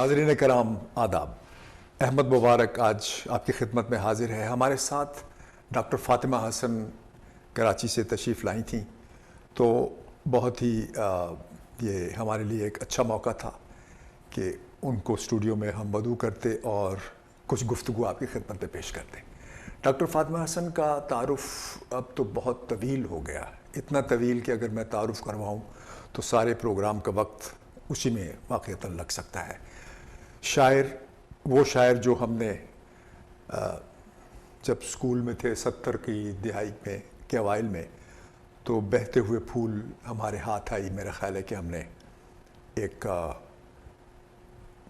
ناظرین کرام آداب، احمد مبارک آج آپ کی خدمت میں حاضر ہے۔ ہمارے ساتھ ڈاکٹر فاطمہ حسن کراچی سے تشریف لائی تھیں، تو بہت ہی یہ ہمارے لیے ایک اچھا موقع تھا کہ ان کو اسٹوڈیو میں ہم مدعو کرتے اور کچھ گفتگو آپ کی خدمت میں پیش کرتے۔ ڈاکٹر فاطمہ حسن کا تعارف اب تو بہت طویل ہو گیا، اتنا طویل کہ اگر میں تعارف کرواؤں تو سارے پروگرام کا وقت اسی میں واقعتاً لگ سکتا ہے۔ وہ شاعر جو ہم نے جب اسکول میں تھے 70 کی دہائی میں کے اوائل میں، تو بہتے ہوئے پھول ہمارے ہاتھ آئی، میرا خیال ہے کہ ہم نے ایک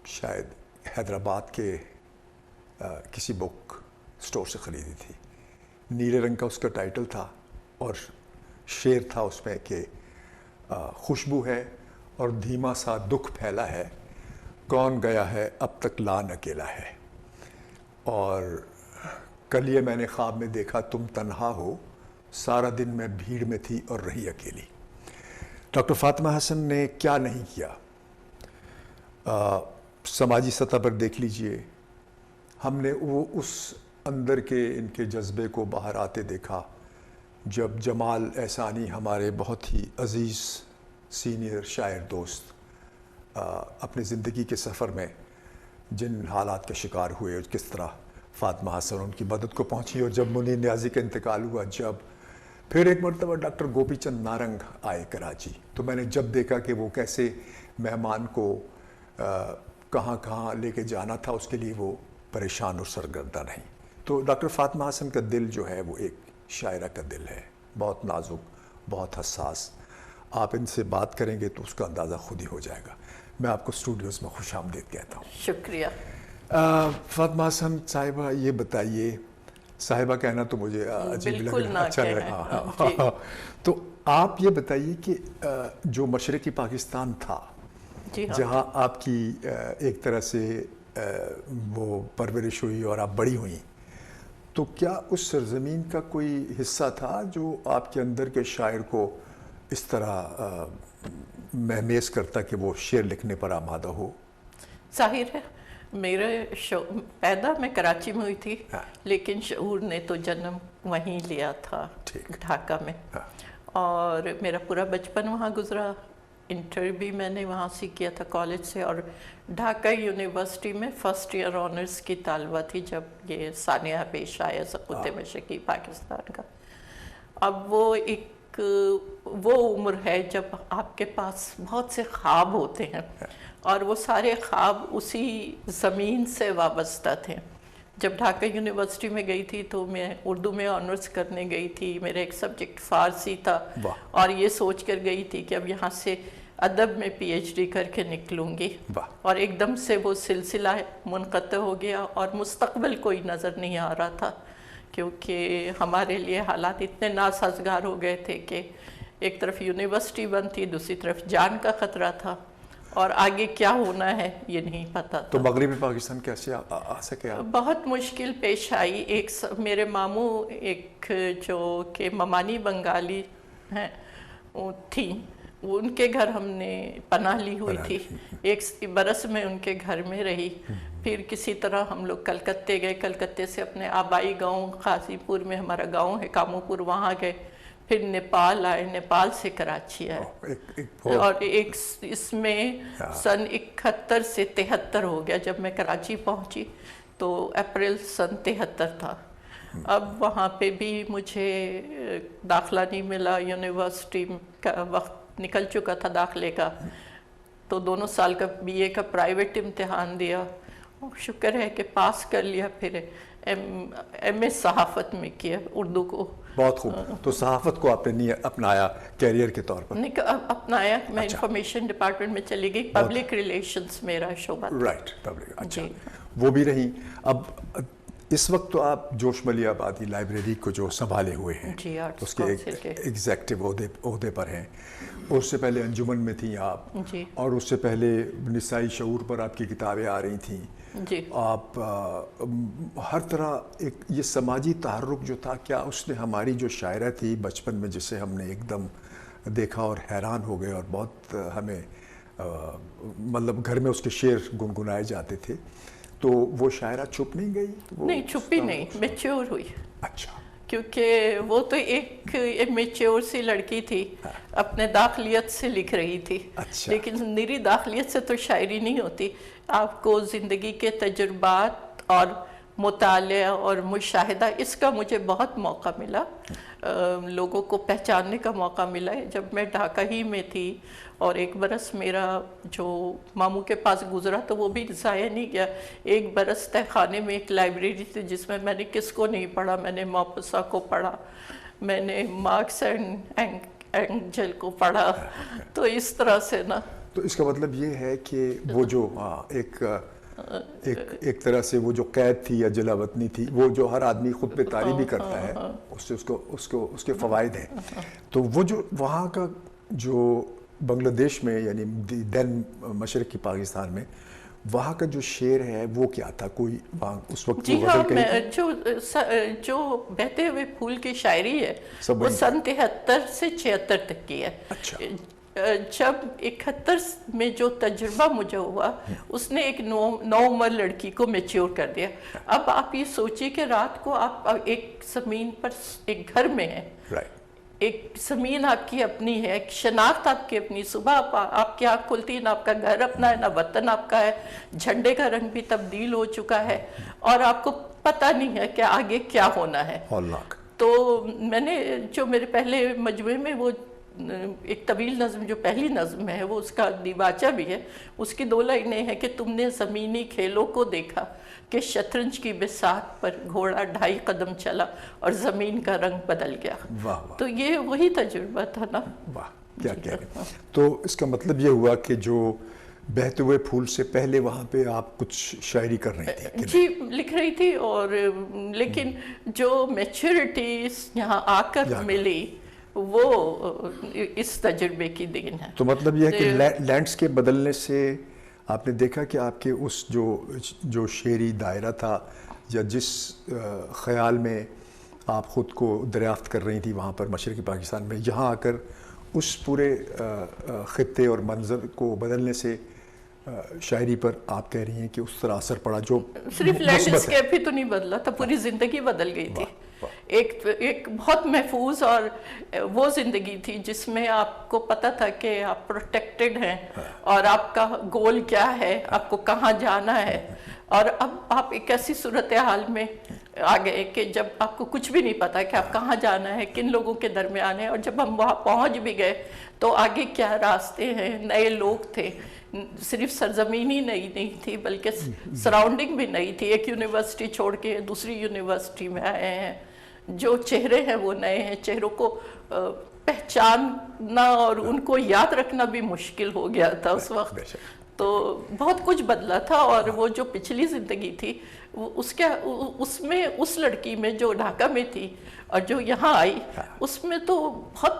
شاید حیدرآباد کے کسی بک سٹور سے خریدی تھی۔ نیلے رنگ کا اس کا ٹائٹل تھا اور شعر تھا اس میں کہ خوشبو ہے اور دھیما سا دکھ پھیلا ہے، کون گیا ہے اب تک لان اکیلا ہے، اور کل یہ میں نے خواب میں دیکھا تم تنہا ہو، سارا دن میں بھیڑ میں تھی اور رہی اکیلی۔ ڈاکٹر فاطمہ حسن نے کیا نہیں کیا، سماجی سطح پر دیکھ لیجئے، ہم نے وہ اس اندر کے ان کے جذبے کو باہر آتے دیکھا جب جمال احسانی ہمارے بہت ہی عزیز سینئر شاعر دوست اپنی زندگی کے سفر میں جن حالات کا شکار ہوئے اور کس طرح فاطمہ حسن ان کی مدد کو پہنچی، اور جب منیر نیازی کا انتقال ہوا، جب پھر ایک مرتبہ ڈاکٹر گوپی چند نارنگ آئے کراچی، تو میں نے جب دیکھا کہ وہ کیسے مہمان کو کہاں کہاں لے کے جانا تھا اس کے لیے وہ پریشان اور سرگردہ نہیں۔ تو ڈاکٹر فاطمہ حسن کا دل جو ہے وہ ایک شاعرہ کا دل ہے، بہت نازک، بہت حساس۔ آپ ان سے بات کریں گے تو اس کا اندازہ خود ہی ہو جائے گا۔ میں آپ کو اسٹوڈیوز میں خوش آمدید کہتا ہوں۔ شکریہ۔ فاطمہ حسن صاحبہ، یہ بتائیے، صاحبہ کہنا تو مجھے عجیب لگ بالکل نہ رہا، اچھا لگا، تو آپ یہ بتائیے کہ جو مشرقی پاکستان تھا، جہاں آپ کی ایک طرح سے وہ پرورش ہوئی اور آپ بڑی ہوئیں، تو کیا اس سرزمین کا کوئی حصہ تھا جو آپ کے اندر کے شاعر کو اس طرح مہمیز کرتا کہ وہ شعر لکھنے پر آمادہ ہو؟ ظاہر ہے میرے پیدا میں کراچی میں ہوئی تھی، لیکن شعور نے تو جنم وہیں لیا تھا، ڈھاکہ میں، اور میرا پورا بچپن وہاں گزرا۔ انٹر بھی میں نے وہاں سے کیا تھا کالج سے، اور ڈھاکہ یونیورسٹی میں فرسٹ ایئر آنرز کی طالبہ تھی جب یہ سانحہ پیش آیا سقوط مشرقی پاکستان کا۔ اب وہ عمر ہے جب آپ کے پاس بہت سے خواب ہوتے ہیں، اور وہ سارے خواب اسی زمین سے وابستہ تھے۔ جب ڈھاکہ یونیورسٹی میں گئی تھی تو میں اردو میں آنرز کرنے گئی تھی، میرا ایک سبجیکٹ فارسی تھا، اور یہ سوچ کر گئی تھی کہ اب یہاں سے ادب میں پی ایچ ڈی کر کے نکلوں گی، اور ایک دم سے وہ سلسلہ منقطع ہو گیا اور مستقبل کوئی نظر نہیں آ رہا تھا، کیونکہ ہمارے لیے حالات اتنے ناسازگار ہو گئے تھے کہ ایک طرف یونیورسٹی بند تھی، دوسری طرف جان کا خطرہ تھا، اور آگے کیا ہونا ہے یہ نہیں پتا تھا۔ تو مغربی پاکستان کیسے آ سکے آپ؟ بہت مشکل پیش آئی۔ میرے ماموں ایک جو کہ ممانی بنگالی ہیں تھیں، ان کے گھر ہم نے پناہ لی ہوئی تھی، 1 برس میں ان کے گھر میں رہی، پھر کسی طرح ہم لوگ کلکتے گئے، کلکتے سے اپنے آبائی گاؤں قاضی پور میں ہمارا گاؤں ہے کامو پور، وہاں گئے، پھر نیپال آئے، نیپال سے کراچی آئے، اور اس میں سن 71 سے 73 ہو گیا۔ جب میں کراچی پہنچی تو اپریل سن 73 تھا۔ اب وہاں پہ بھی مجھے داخلہ نہیں ملا، یونیورسٹی کا وقت نکل چکا تھا داخلے کا، تو 2 سال کا بی اے کا پرائیویٹ امتحان دیا، شکر ہے کہ پاس کر لیا، پھر ایم اے صحافت میں کیا اردو کو۔ بہت خوب۔ تو صحافت کو آپ نے اپنایا کیریئر کے طور پر؟ نہیں اپنایا، میں انفارمیشن ڈپارٹمنٹ میں چلی گئی، پبلک ریلیشنز میرا شعبہ تھا۔ رائٹ، پبلک، اچھا، وہ بھی رہی۔ اب اس وقت تو آپ جوش ملی آبادی لائبریری کو جو سنبھالے ہوئے ہیں، اس کے ایگزیکٹو عہدے پر ہیں، اور اس سے پہلے انجمن میں تھیں آپ، اور اس سے پہلے نسائی شعور پر آپ کی کتابیں آ رہی تھیں، آپ ہر طرح ایک یہ سماجی تحرک جو تھا، کیا اس نے ہماری جو شاعرہ تھی بچپن میں، جسے ہم نے ایک دم دیکھا اور حیران ہو گئے اور بہت ہمیں مطلب گھر میں اس کے شعر گنگنائے جاتے تھے، تو وہ شاعرہ چھپ نہیں گئی؟ نہیں چھپی نہیں، میچور ہوئی. اچھا. کیونکہ وہ تو ایک میچور سی لڑکی تھی، اپنے داخلیت سے لکھ رہی تھی. لیکن میری داخلیت سے تو شاعری نہیں ہوتی. آپ کو زندگی کے تجربات اور مطالعہ اور مشاہدہ، اس کا مجھے بہت موقع ملا، لوگوں کو پہچاننے کا موقع ملا ہے. جب میں ڈھاکہ ہی میں تھی اور 1 برس میرا جو ماموں کے پاس گزرا تو وہ بھی ضائع نہیں گیا. 1 برس تہ خانے میں ایک لائبریری تھی جس میں نے کس کو نہیں پڑھا. میں نے ماپسا کو پڑھا، میں نے مارکس اینڈ اینجل کو پڑھا. تو اس طرح سے نا، تو اس کا مطلب یہ ہے کہ وہ جو ایک طرح سے وہ جو قید تھی یا جلا وطنی تھی، وہ جو ہر آدمی خود پہ طاری بھی کرتا ہے، اس سے اس کے فوائد ہیں. تو وہ جو وہاں کا جو بنگلہ دیش میں، یعنی دین مشرقی پاکستان میں، وہاں کا جو شعر ہے وہ کیا تھا؟ کوئی وہاں اس وقت جی ہاں، جو بہتے ہوئے پھول کی شاعری ہے وہ سن 73 سے 76 تک کی ہے. جب 71 میں جو تجربہ مجھے ہوا، اس نے ایک نوعمر لڑکی کو میچور کر دیا. اب آپ یہ سوچیے کہ رات کو آپ ایک زمین پر ایک گھر میں ہیں، ایک زمین آپ کی اپنی ہے، ایک شناخت آپ کی اپنی. صبح آپ کی آنکھ کھلتی ہے، نہ آپ کا گھر اپنا ہے، نہ وطن آپ کا ہے. جھنڈے کا رنگ بھی تبدیل ہو چکا ہے اور آپ کو پتہ نہیں ہے کہ آگے کیا ہونا ہے. تو میں نے جو میرے پہلے مجموعے میں وہ ایک طویل نظم جو پہلی نظم ہے، وہ اس کا دیباچہ بھی ہے. اس کی 2 لائنیں ہیں کہ تم نے زمینی کھیلوں کو دیکھا کہ شطرنج کی بساط پر گھوڑا 2.5 قدم چلا اور زمین کا رنگ بدل گیا. تو یہ وہی تجربہ تھا نا. واہ، کیا کہہ رہے ہیں. تو اس کا مطلب یہ ہوا کہ جو بہتے ہوئے پھول سے پہلے وہاں پہ آپ کچھ شاعری کر رہی تھی؟ جی لکھ رہی تھی، اور لیکن جو میچورٹی یہاں آ کر ملی وہ اس تجربے کی دین ہے. تو مطلب یہ ہے کہ لینڈسکیپ بدلنے سے آپ نے دیکھا کہ آپ کے اس جو شعری دائرہ تھا، یا جس خیال میں آپ خود کو دریافت کر رہی تھی وہاں پر مشرقی پاکستان میں، یہاں آ کر اس پورے خطے اور منظر کو بدلنے سے شاعری پر آپ کہہ رہی ہیں کہ اس طرح اثر پڑا جو صرف لینڈسکیپ ہی تو نہیں بدلا تھا، پوری زندگی بدل گئی تھی. ایک بہت محفوظ اور وہ زندگی تھی جس میں آپ کو پتہ تھا کہ آپ پروٹیکٹڈ ہیں اور آپ کا گول کیا ہے، آپ کو کہاں جانا ہے. اور اب آپ ایک ایسی صورتحال میں آ گئے کہ جب آپ کو کچھ بھی نہیں پتا کہ آپ کہاں جانا ہے، کن لوگوں کے درمیان ہے. اور جب ہم وہاں پہنچ بھی گئے تو آگے کیا راستے ہیں، نئے لوگ تھے. صرف سرزمین ہی نہیں تھی بلکہ سراؤنڈنگ بھی نہیں تھی. ایک یونیورسٹی چھوڑ کے دوسری یونیورسٹی میں آئے ہیں. جو چہرے ہیں وہ نئے ہیں. چہروں کو پہچاننا اور ان کو یاد رکھنا بھی مشکل ہو گیا تھا اس وقت. تو بہت کچھ بدلا تھا. اور وہ جو پچھلی زندگی تھی اس میں اس لڑکی میں جو ڈھاکہ میں تھی اور جو یہاں آئی، اس میں تو بہت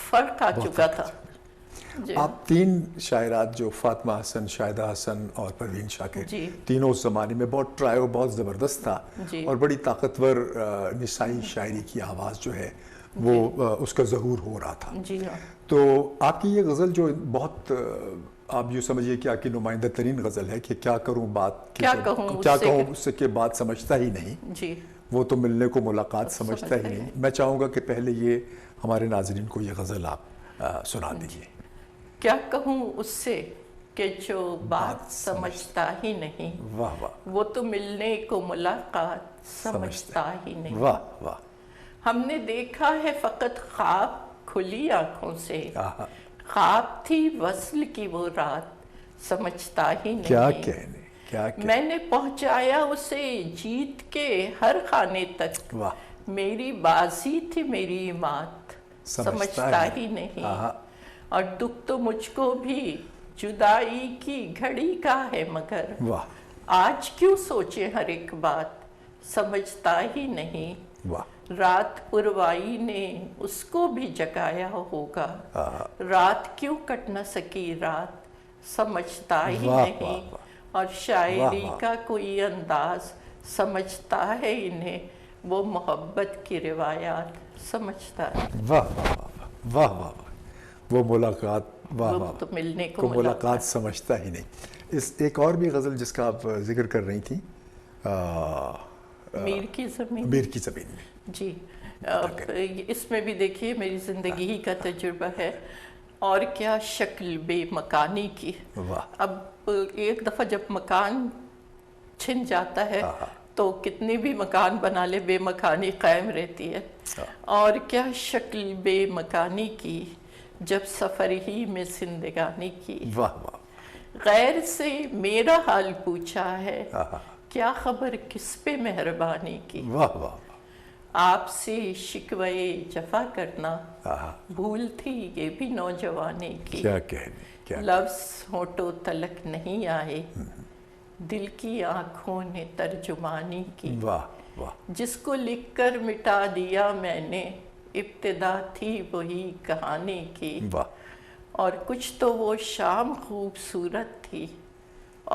فرق آ چکا تھا. آپ 3 شاعرات جو فاطمہ حسن، شاہدہ حسن اور پروین شاکر، تینوں اس زمانے میں بہت ٹرائیو بہت زبردست تھا، اور بڑی طاقتور نسائی شاعری کی آواز جو ہے وہ اس کا ظہور ہو رہا تھا. تو آپ کی یہ غزل جو بہت، آپ یوں سمجھیے کہ آپ کی نمائندہ ترین غزل ہے کہ کیا کروں بات، کیا کہوں اس سے کہ بات سمجھتا ہی نہیں، وہ تو ملنے کو ملاقات سمجھتا ہی نہیں. میں چاہوں گا کہ پہلے یہ ہمارے ناظرین کو یہ غزل آپ سنا دیجیے. کیا کہوں اس سے کہ جو بات سمجھتا ہی نہیں، وہ تو ملنے کو ملاقات سمجھتا ہی نہیں. ہم نے دیکھا ہے فقط خواب کھلی آنکھوں سے، خواب تھی وصل کی وہ رات سمجھتا ہی نہیں. کیا کہنے، میں نے پہنچایا اسے جیت کے ہر خانے تک، میری بازی تھی میری مات سمجھتا ہی نہیں. اور دکھ تو مجھ کو بھی جدائی کی گھڑی کا ہے، مگر آج کیوں سوچے ہر ایک بات سمجھتا ہی نہیں. رات پروائی نے اس کو بھی جگایا ہوگا، رات کیوں کٹ نہ سکی رات سمجھتا ہی نہیں. اور شاعری کا کوئی انداز سمجھتا ہے انہیں، وہ محبت کی روایات سمجھتا ہے. واہ واہ واہ واہ واہ. وہ ملاقات وہ تو ملنے کو ملاقات سمجھتا ہی نہیں. اس ایک اور بھی غزل جس کا آپ ذکر کر رہی تھیں, میر کی زمین. میر کی زمین میں جی, اس میں بھی دیکھیے میری زندگی ہی کا تجربہ ہے. اور کیا شکل بے مکانی کی. اب ایک دفعہ جب مکان چھن جاتا ہے تو کتنی بھی مکان بنا لے بے مکانی قائم رہتی ہے. اور کیا شکل بے مکانی کی جب سفر ہی میں زندگانی کی. غیر سے میرا حال پوچھا ہے, کیا خبر کس پہ مہربانی کی. آپ سے شکوے جفا کرنا بھول تھی یہ بھی نوجوانی کی. لفظ ہونٹوں تلک نہیں آئے, دل کی آنکھوں نے ترجمانی کی. جس کو لکھ کر مٹا دیا میں نے, ابتدا تھی وہی کہانی کی. اور کچھ تو وہ شام خوبصورت تھی,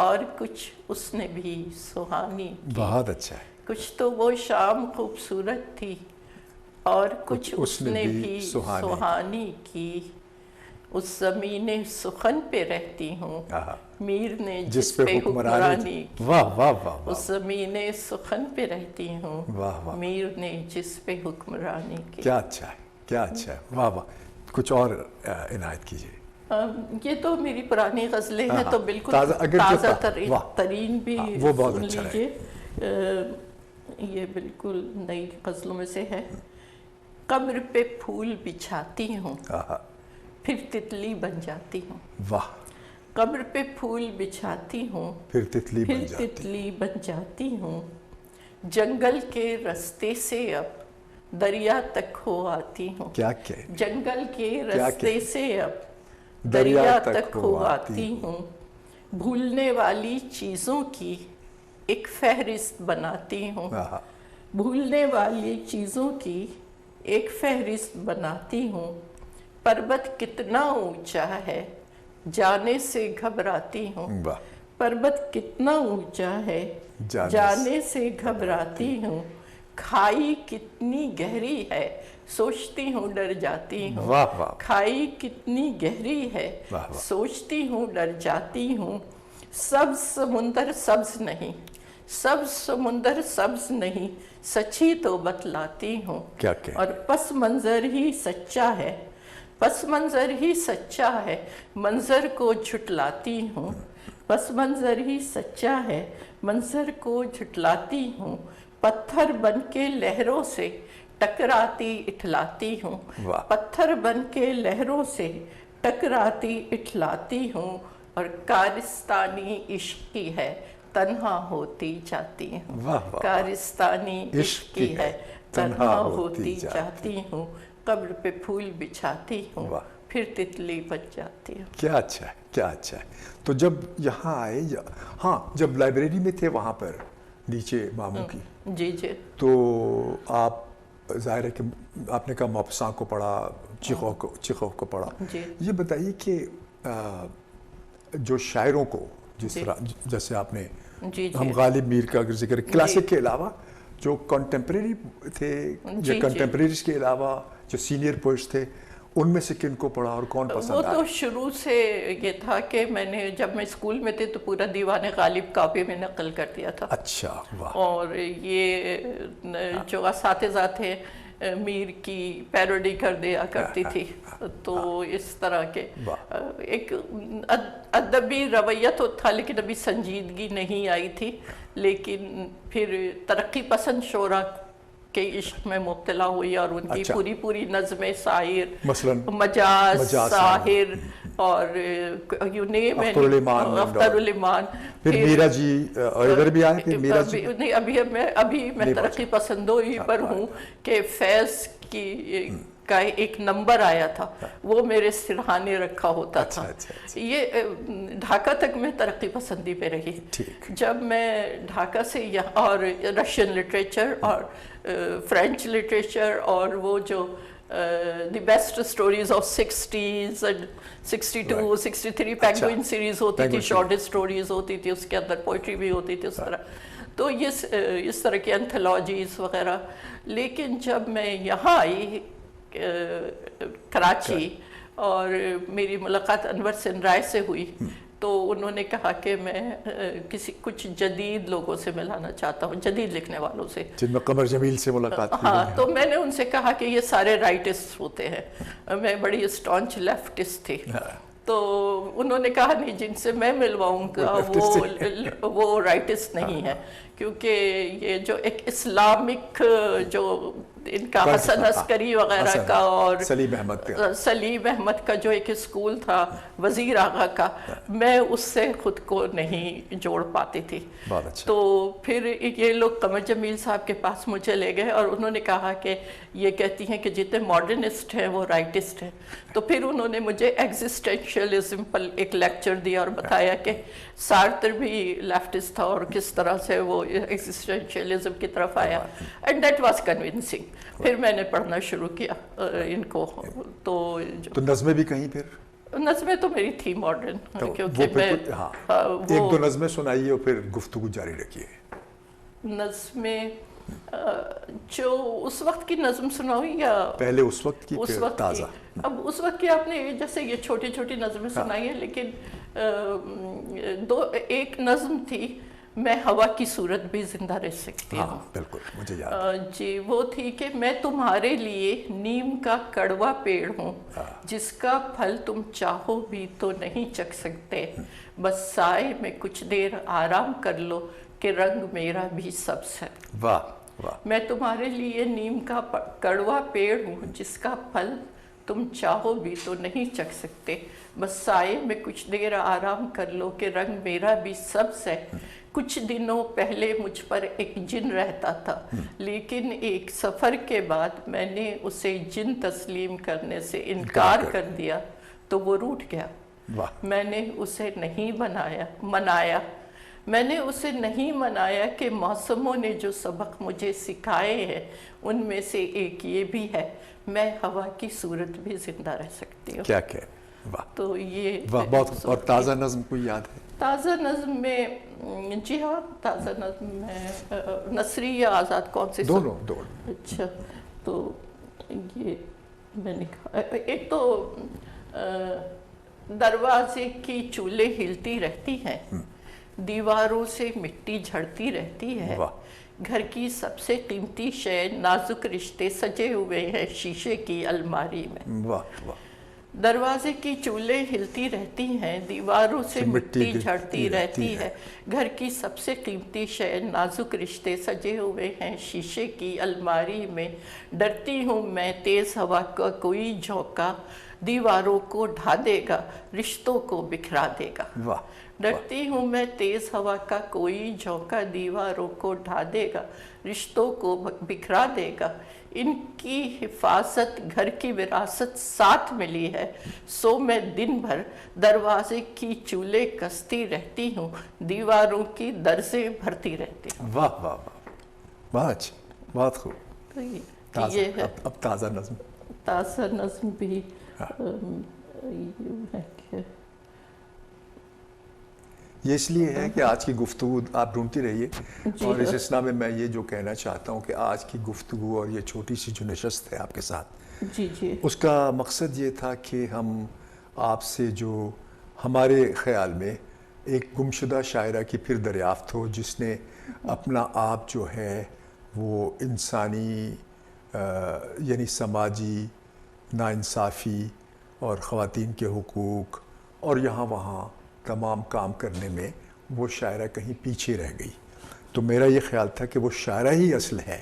اور کچھ اس نے بھی سہانی کی. بہت اچھا ہے. کچھ تو وہ شام خوبصورت تھی, اور کچھ اس نے بھی سہانی کی. اس زمین سخن پہ رہتی ہوں, میر نے جس پہ حکمرانی کی. اس زمین سخن پہ رہتی ہوں, میر نے جس پہ حکمرانی کی. کیا اچھا ہے, کیا اچھا ہے. واہ واہ. کچھ اور عنایت کیجیے. یہ تو میری پرانی غزلیں ہیں تو بالکل تازہ ترین بھی سن لیجیے. یہ بالکل نئی غزلوں میں سے ہے. قبر پہ پھول بچھاتی ہوں, پھر تتلی بن جاتی ہوں. واہ. قبر پہ پھول بچھاتی ہوں, پھر تتلی بن جاتی ہوں. جنگل کے رستے سے اب دریا تک ہو آتی ہوں. کیا جنگل کے رستے سے اب دریا تک ہو آتی ہوں. بھولنے والی چیزوں کی ایک فہرست بناتی ہوں. بھولنے والی چیزوں کی ایک فہرست بناتی ہوں. پربت کتنا اونچا ہے, جانے سے گھبراتی ہوں. پربت کتنا اونچا ہے, جانے سے گھبراتی ہوں. کھائی کتنی گہری ہے, سوچتی ہوں ڈر جاتی ہوں. کھائی کتنی گہری ہے, سوچتی ہوں ڈر جاتی ہوں. سبز سمندر سبز نہیں, سبز سمندر سبز نہیں, سچی تو بتلاتی ہوں. اور پس منظر ہی سچا ہے, پس منظر ہی سچا ہے, منظر کو جھٹلاتی ہوں. پس منظر ہی سچا ہے, منظر کو جھٹلاتی ہوں. پتھر بن کے لہروں سے ٹکراتی اٹھلاتی ہوں. پتھر بن کے لہروں سے ٹکراتی اٹھلاتی ہوں. اور کارستانی عشق کی ہے, تنہا ہوتی جاتی ہوں. کارستانی عشق کی ہے, تنہا ہوتی جاتی ہوں. قبر پہ پھول بچھاتی ہوں, پھر تتلی بن جاتی ہوں. کیا اچھا ہے, کیا اچھا ہے. تو جب یہاں آئے, ہاں جب لائبریری میں تھے وہاں پر نیچے ماموں کی, جی جی, تو آپ ظاہر ہے کہ آپ نے کہا موپساں کو پڑھا, چیخوف کو پڑھا. یہ بتائیے کہ جو شاعروں کو جس طرح جیسے آپ نے ہم غالب میر کا اگر ذکر, کلاسک کے علاوہ جو کنٹمپریری تھے یا کنٹمپریریز کے علاوہ جو سینئر پوئٹس تھے, ان میں سے کن کو پڑھا اور کون پسند آیا؟ وہ تو شروع سے یہ تھا کہ میں نے جب میں اسکول میں تھی تو پورا دیوان غالب کاپی میں نقل کر دیا تھا. اچھا, واہ. اور یہ جو اساتذہ تھے میر کی پیروڈی کر دیا کرتی تھی, تو اس طرح کے ایک ادبی رویہ تو تھا, لیکن ابھی سنجیدگی نہیں آئی تھی. لیکن پھر ترقی پسند شعراء کے عشق میں مبتلا ہوئی, اور ان کی پوری نظمیں, شاعر, مجاز, ساحر, اور یو نیم اٹ, اختر الایمان. پھر میرا جی ادھر بھی آئے تھے میرا جی. نہیں, ابھی میں ترقی پسندوئی پر ہوں کہ فیض کی کا ایک نمبر آیا تھا, وہ میرے سرہانے رکھا ہوتا تھا. یہ ڈھاکہ تک میں ترقی پسندی پہ رہی. جب میں ڈھاکہ سے یہاں, اور رشین لٹریچر اور فرینچ لٹریچر, اور وہ جو the best stories of 60s and 62, 63 penguin series ہوتی تھی, شارٹ اسٹوریز ہوتی تھی, اس کے اندر پوئٹری بھی ہوتی تھی, اس طرح. تو اس طرح کی انتھولوجیز وغیرہ. لیکن جب میں یہاں آئی کراچی, اور میری ملاقات انور سین رائے سے ہوئی تو انہوں نے کہا کہ میں کچھ جدید لوگوں سے ملانا چاہتا ہوں، جدید لکھنے والوں سے، جن میں قمر جمیل سے ملاقات کی۔ ہاں، تو میں نے ان سے کہا کہ یہ سارے رائٹسٹ ہوتے ہیں، میں بڑی اسٹانچ لیفٹسٹ تھی، تو انہوں نے کہا نہیں، جن سے میں ملواؤں گا وہ رائٹسٹ نہیں ہے، کیونکہ یہ جو ایک اسلامک جو ان کا حسن عسکری وغیرہ کا اور سلیم احمد کا جو ایک اسکول تھا وزیر آغا کا، میں اس سے خود کو نہیں جوڑ پاتی تھی۔ تو پھر یہ لوگ قمر جمیل صاحب کے پاس مجھے لے گئے اور انہوں نے کہا کہ یہ کہتی ہیں کہ جتنے ماڈرنسٹ ہیں وہ رائٹسٹ ہیں۔ تو پھر انہوں نے مجھے ایگزسٹینشیلزم پر ایک لیکچر دیا اور بتایا کہ سارتر بھی لیفٹسٹ تھا اور کس طرح سے وہ ایگزسٹینشیلزم کی طرف آیا، اینڈ دیٹ واز کنونسنگ۔ پھر میں نے پڑھنا شروع کیا ان کو۔ تو نظمیں بھی کہیں پھر؟ نظمیں تو میری تھی ماڈرن، کیونکہ میں ایک دو نظمیں سنائیے اور پھر گفتگو جاری رکھیے۔ نظمیں جو اس وقت کی نظم سناؤں یا پہلے اس وقت کی پھر تازہ؟ اب اس وقت کی آپ نے جیسے یہ چھوٹی چھوٹی نظمیں سنائی ہیں، لیکن ایک نظم تھی میں ہوا کی صورت بھی زندہ رہ سکتی ہوں۔ بالکل مجھے یاد جی، وہ تھی کہ میں تمہارے لیے نیم کا کڑوا پیڑ ہوں، جس کا پھل تم چاہو بھی تو نہیں چکھ سکتے، بس سائے میں کچھ دیر آرام کر لو کہ رنگ میرا بھی سبز ہے۔ واہ، میں تمہارے لیے نیم کا کڑوا پیڑ ہوں، جس کا پھل تم چاہو بھی تو نہیں چکھ سکتے، بس سائے میں کچھ دیر آرام کر لو کہ رنگ میرا بھی سبز ہے۔ کچھ دنوں پہلے مجھ پر ایک جن رہتا تھا، لیکن ایک سفر کے بعد میں نے اسے جن تسلیم کرنے سے انکار کر دیا تو وہ روٹھ گیا۔ میں نے اسے نہیں منایا میں نے اسے نہیں منایا کہ موسموں نے جو سبق مجھے سکھائے ہیں ان میں سے ایک یہ بھی ہے، میں ہوا کی صورت بھی زندہ رہ سکتی ہوں۔ کیا کہ تو یہ بہت۔ اور تازہ نظم کوئی یاد ہے؟ تازہ نظم میں جی ہاں، تازہ نظم میں نثری یا آزاد کون سی؟ دونوں۔ اچھا، تو یہ میں نے کہا ایک تو دروازے کی چولے ہلتی رہتی ہیں، دیواروں سے مٹی جھڑتی رہتی ہے، گھر کی سب سے قیمتی شے نازک رشتے سجے ہوئے ہیں شیشے کی الماری میں۔ دروازے کی چولے ہلتی رہتی ہیں، دیواروں سے مٹی جھڑتی رہتی ہے، گھر کی سب سے قیمتی شے نازک رشتے سجے ہوئے ہیں شیشے کی الماری میں۔ ڈرتی ہوں میں تیز ہوا کا کوئی جھونکا دیواروں کو ڈھا دے گا، رشتوں کو بکھرا دے گا۔ ڈرتی ہوں میں تیز ہوا کا کوئی جھونکا دیواروں کو ڈھا دے گا، رشتوں کو بکھرا دے گا۔ ان کی حفاظت گھر کی وراثت ساتھ ملی ہے، سو میں دن بھر دروازے کی چولے کستی رہتی ہوں، دیواروں کی درزیں بھرتی رہتی ہوں۔ واہ واہ واہ، بہت خوب۔ یہ ہے اب تازہ نظم۔ تازہ نظم بھی یہ اس لیے ہے کہ آج کی گفتگو آپ ڈھونڈتی رہیے، اور اس اسنا میں میں یہ جو کہنا چاہتا ہوں کہ آج کی گفتگو اور یہ چھوٹی سی جو نشست ہے آپ کے ساتھ، اس کا مقصد یہ تھا کہ ہم آپ سے جو ہمارے خیال میں ایک گمشدہ شاعرہ کی پھر دریافت ہو، جس نے اپنا آپ جو ہے وہ انسانی یعنی سماجی ناانصافی اور خواتین کے حقوق اور یہاں وہاں تمام کام کرنے میں وہ شاعرہ کہیں پیچھے رہ گئی۔ تو میرا یہ خیال تھا کہ وہ شاعرہ ہی اصل ہے،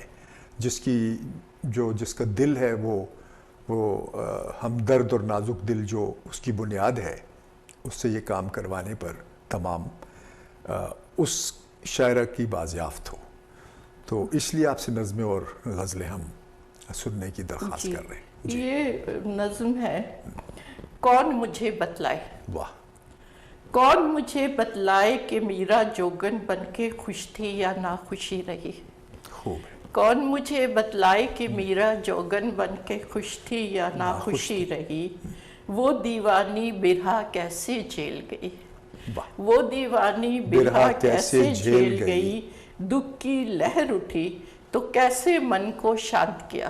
جس کا دل ہے وہ ہمدرد اور نازک دل جو اس کی بنیاد ہے، اس سے یہ کام کروانے پر تمام اس شاعرہ کی بازیافت ہو۔ تو اس لیے آپ سے نظمیں اور غزلیں ہم سننے کی درخواست کر رہے ہیں۔ یہ نظم ہے کون مجھے بتلائے۔ واہ۔ کون مجھے بتلائے کہ میرا جوگن بن کے خوش تھی یا ناخوشی رہی۔ خوب ہے۔ کون مجھے بتلائے کہ میرا جوگن بن کے خوش تھی یا ناخوشی رہی، وہ دیوانی برہا کیسے جھیل گئی، وہ دیوانی برہا کیسے جھیل گئی، دکھ کی لہر اٹھی تو کیسے من کو شانت کیا۔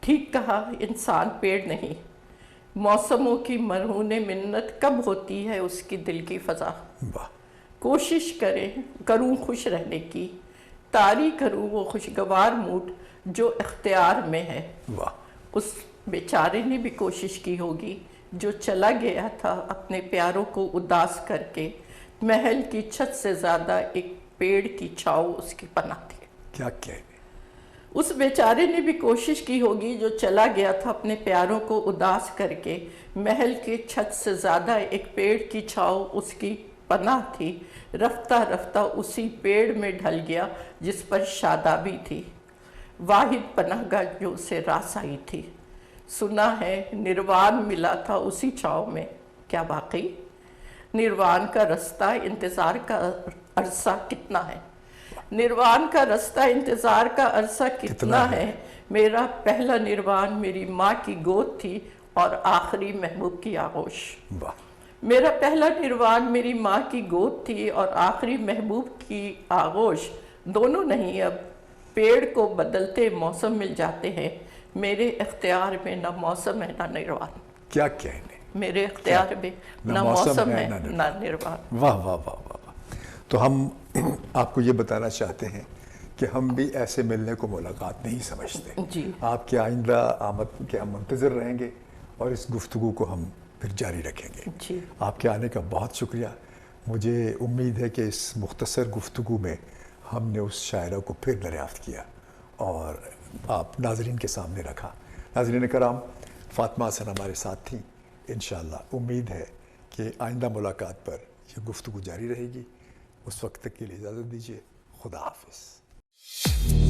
ٹھیک کہا انسان پیڑ نہیں، موسموں کی مرہون منت کب ہوتی ہے اس کی دل کی فضا، کوشش کروں خوش رہنے کی، طاری کروں وہ خوشگوار موڈ جو اختیار میں ہے۔ اس بیچارے نے بھی کوشش کی ہوگی جو چلا گیا تھا اپنے پیاروں کو اداس کر کے، محل کی چھت سے زیادہ ایک پیڑ کی چھاؤ اس کی پناہ تھی۔ کیا کہنے، اس بیچارے نے بھی کوشش کی ہوگی جو چلا گیا تھا اپنے پیاروں کو اداس کر کے، محل کی چھت سے زیادہ ایک پیڑ کی چھاؤ اس کی پناہ تھی، رفتہ رفتہ اسی پیڑ میں ڈھل گیا جس پر شادابی تھی، واحد پناہ گاہ جو اسے راس آئی تھی۔ سنا ہے نروان ملا تھا اسی چھاؤ میں، کیا واقعی؟ نروان کا رستہ انتظار کا عرصہ کتنا ہے، نروان کا رستہ انتظار کا عرصہ کتنا ہے، میرا پہلا نروان میری ماں کی گود تھی اور آخری محبوب کی آغوش۔ میرا پہلا نروان میری ماں کی گود تھی اور آخری محبوب کی آغوش، دونوں نہیں اب پیڑ کو بدلتے موسم مل جاتے ہیں، میرے اختیار میں نہ موسم ہے نہ نروان۔ کیا کہنے، میرے اختیار میں نہ موسم ہے نہ نروان۔ واہ واہ واہ واہ واہ۔ تو ہم آپ کو یہ بتانا چاہتے ہیں کہ ہم بھی ایسے ملنے کو ملاقات نہیں سمجھتے۔ جی، آپ کے آئندہ آمد کے ہم منتظر رہیں گے اور اس گفتگو کو ہم پھر جاری رکھیں گے۔ جی، آپ کے آنے کا بہت شکریہ۔ مجھے امید ہے کہ اس مختصر گفتگو میں ہم نے اس شاعرہ کو پھر دریافت کیا اور آپ ناظرین کے سامنے رکھا۔ ناظرین کرام، فاطمہ حسن ہمارے ساتھ تھیں۔ انشاءاللہ امید ہے کہ آئندہ ملاقات پر یہ گفتگو جاری رہے گی۔ اس وقت تک کے لیے اجازت دیجیے۔ خدا حافظ۔